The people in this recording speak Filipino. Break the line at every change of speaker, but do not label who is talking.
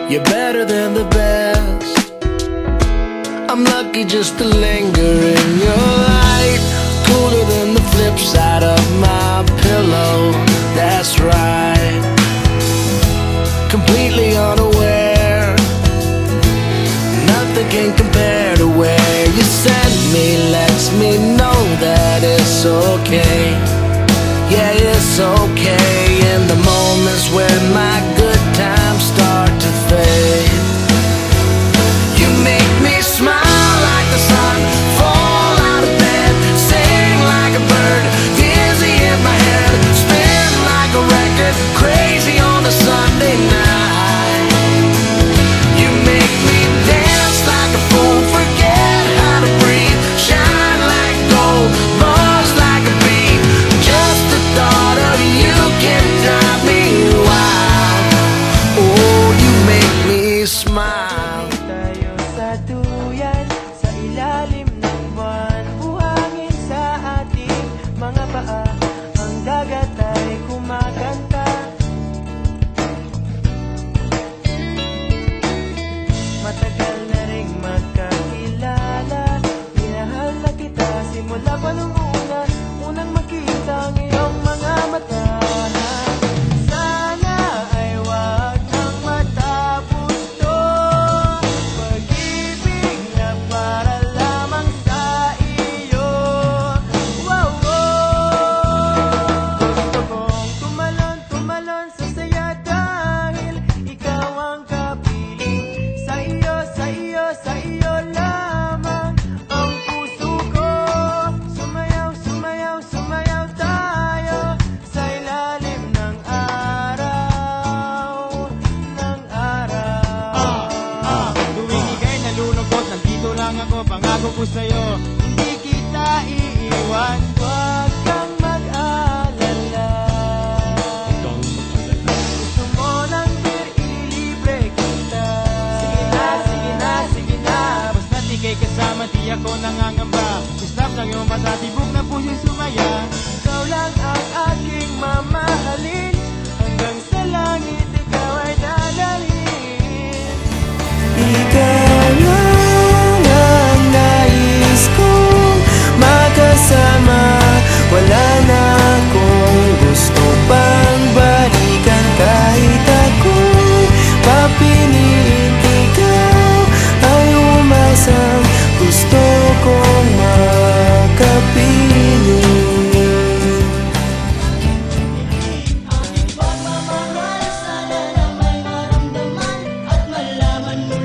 You're better than the best. I'm lucky just to linger in your light. Cooler than the flip side of my pillow. That's right. Completely unaware. Nothing can compare to where you send me. Lets me know that it's okay. Yeah, it's okay. In the moments when my good times start to fade, you make me smile like the sun, fall out of bed, sing like a bird, dizzy in my head, spin like a record, crazy on a Sunday night. You make me dance like a fool, forget how to breathe, shine like gold, buzz like a bee. Just the thought of you can drive me wild. Oh, you make me smile.
Tayo sa duyan, sa ilalim ng buwan, buhangin sa ating mga paa, ang dagat ay kumakanta. Matagal na ring magkakilala, minahal na kita simula pa nung unang makita ang iyong mga mata. Sana ay wag nang matapos to, pag-ibig na para lamang sa iyo. Wow, gusto kong tumalon sa saya dahil ikaw ang kapiling. Sa iyo lamang ang puso ko. Sumayaw tayo sa ilalim ng araw.
Tuwing ika'y nalulungkot, nandito lang ako, pangako ko sa'yo, hindi kita iiwan.
Huwag kang mag-alala. Gusto mo ng beer, ililibre kita. Sige na.
Basta di kay kasama, di ako nangangamba. Islap ng iyong mata, tibok na puso'y sumaya.
Ikaw lang ang aking mamahalin, hanggang sa langit ikaw ay dadalhin.
Ikaw lang ang nais kong makasama. Wala na akong gusto pang balikan. Kahit ako'y papiniin, ikaw ay umasang gusto kong makapiling.
Pagmamahal, sana na may maramdaman at malaman mo